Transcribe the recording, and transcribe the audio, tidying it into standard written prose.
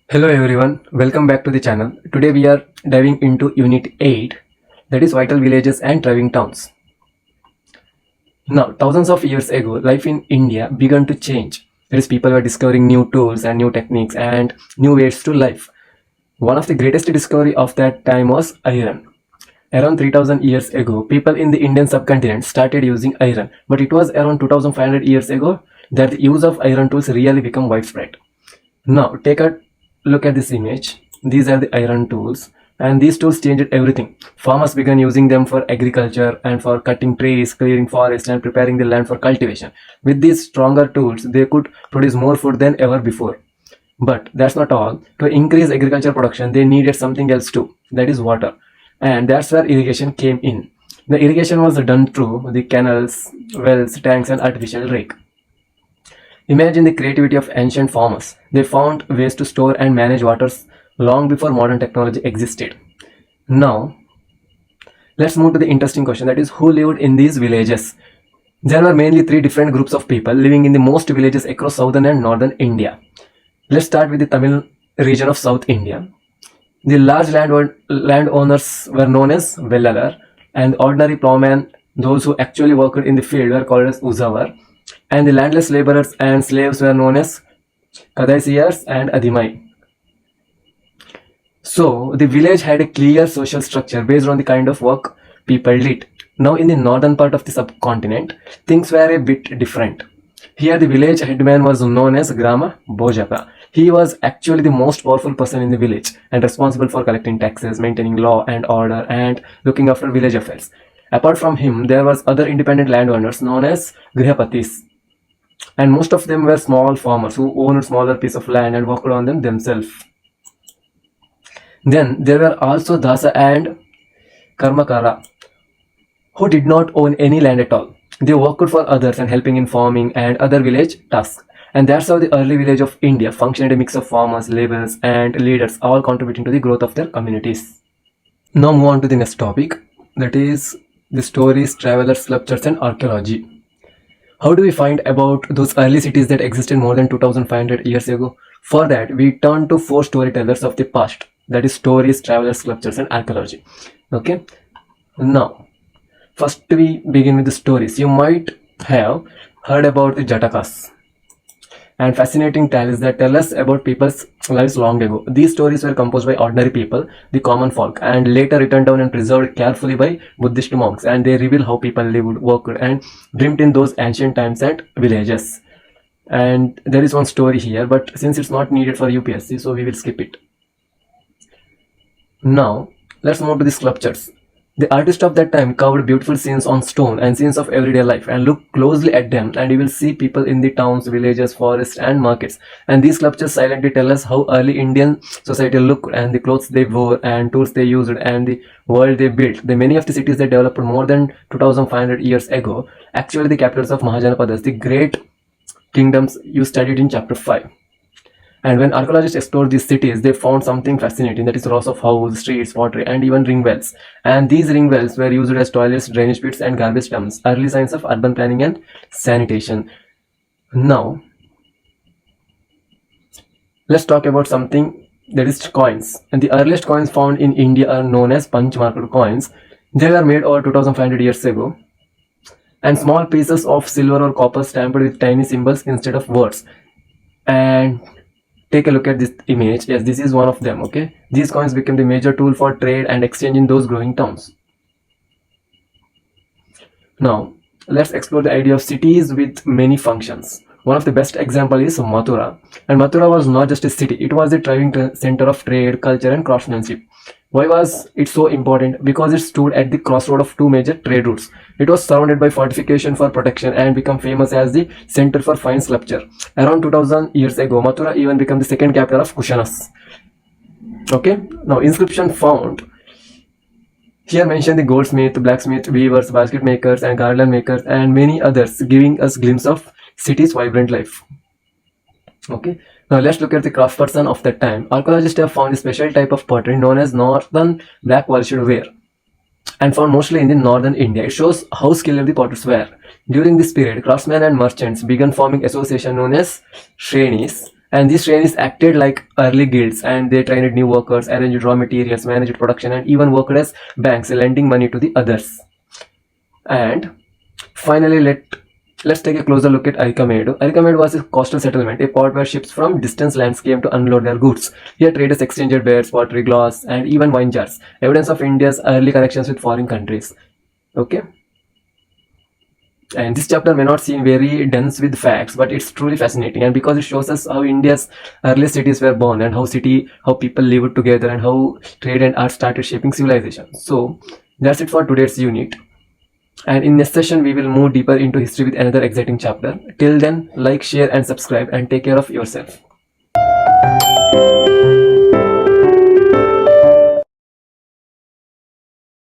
Hello everyone, welcome back to the channel. Today we are diving into Unit 8, that is Vital Villages and Thriving Towns. Now, thousands of years ago, life in India began to change. That is, people were discovering new tools and new techniques and new ways to life. One of the greatest discovery of that time was iron. Around 3000 years ago, people in the Indian subcontinent started using iron, but it was around 2500 years ago that the use of iron tools really became widespread. Now, take a look at this image. These are the iron tools, and these tools changed everything. Farmers began using them for agriculture and for cutting trees, clearing forests, and preparing the land for cultivation. With these stronger tools, they could produce more food than ever before. But that's not all. To increase agriculture production, they needed something else too, that is water. And that's where irrigation came in. The irrigation was done through the canals, wells, tanks, and artificial lake. Imagine the creativity of ancient farmers. They found ways to store and manage waters long before modern technology existed. Now, let's move to the interesting question, that is, who lived in these villages? There were mainly three different groups of people living in the most villages across southern and northern India. Let's start with the Tamil region of South India. The large landowners were known as Vellalar, and ordinary plowmen, those who actually worked in the field, were called as Uzavar, and the landless laborers and slaves were known as Kadaisiyars and Adimai. So, the village had a clear social structure based on the kind of work people did. Now, in the northern part of the subcontinent, things were a bit different. Here, the village headman was known as Grama Bojaka. He was actually the most powerful person in the village and responsible for collecting taxes, maintaining law and order, and looking after village affairs. Apart from him, there was other independent landowners known as Grihapatis. And most of them were small farmers who owned smaller pieces of land and worked on them themselves. Then there were also Dasa and Karmakara, who did not own any land at all. They worked for others and helping in farming and other village tasks. And that's how the early village of India functioned, a mix of farmers, laborers, and leaders, all contributing to the growth of their communities. Now move on to the next topic, that is the stories, travelers, sculptures, and archaeology. How do we find about those early cities that existed more than 2500 years ago? For that, we turn to four storytellers of the past, that is stories, travelers, sculptures, and archaeology. Okay, now first we begin with the stories. You might have heard about the Jatakas and fascinating tales that tell us about people's lives long ago. These stories were composed by ordinary people, the common folk, and later written down and preserved carefully by Buddhist monks, and they reveal how people lived, worked, and dreamed in those ancient times and villages. And there is one story here, but since it's not needed for UPSC, so we will skip it. Now, let's move to the sculptures. The artists of that time carved beautiful scenes on stone and scenes of everyday life, and look closely at them and you will see people in the towns, villages, forests, and markets. And these sculptures silently tell us how early Indian society looked, and the clothes they wore and tools they used and the world they built. Many of the cities that developed more than 2500 years ago, actually the capitals of Mahajanapadas, the great kingdoms you studied in chapter 5. And when archaeologists explored these cities, they found something fascinating, that is rows of houses, streets, pottery, and even ring wells. And these ring wells were used as toilets, drainage pits, and garbage dumps, early signs of urban planning and sanitation. Now, let's talk about something, that is coins. And the earliest coins found in India are known as punch-marked coins. They were made over 2500 years ago. And small pieces of silver or copper stamped with tiny symbols instead of words. And take a look at this image. Yes, this is one of them. Okay, these coins became the major tool for trade and exchange in those growing towns. Now, let's explore the idea of cities with many functions. One of the best examples is Mathura. And Mathura was not just a city, it was a thriving center of trade, culture, and craftsmanship. Why was it so important? Because it stood at the crossroad of two major trade routes. It was surrounded by fortification for protection and became famous as the center for fine sculpture. Around 2000 years ago, Mathura even became the second capital of Kushanas. Okay, now inscription found here mention the goldsmith, blacksmith, weavers, basket makers, and garland makers, and many others, giving us glimpse of city's vibrant life. Okay, now let's look at the craftsperson of that time. Archaeologists have found a special type of pottery known as northern black polished ware. and found mostly in the northern India. It shows how skilled the potters were. During this period, craftsmen and merchants began forming association known as Shrenis, and these Shrenis acted like early guilds, and they trained new workers, arranged raw materials, managed production, and even worked as banks, lending money to the others. And finally, let's take a closer look at Arikamedu. Arikamedu was a coastal settlement, a port where ships from distant lands came to unload their goods. Here traders exchanged bears, pottery, glass, and even wine jars, evidence of India's early connections with foreign countries. Okay. And this chapter may not seem very dense with facts, but it's truly fascinating, and because it shows us how India's earliest cities were born, and how people lived together, and how trade and art started shaping civilization. So that's it for today's unit. And in this session, we will move deeper into history with another exciting chapter. Till then, like, share, and subscribe, and take care of yourself.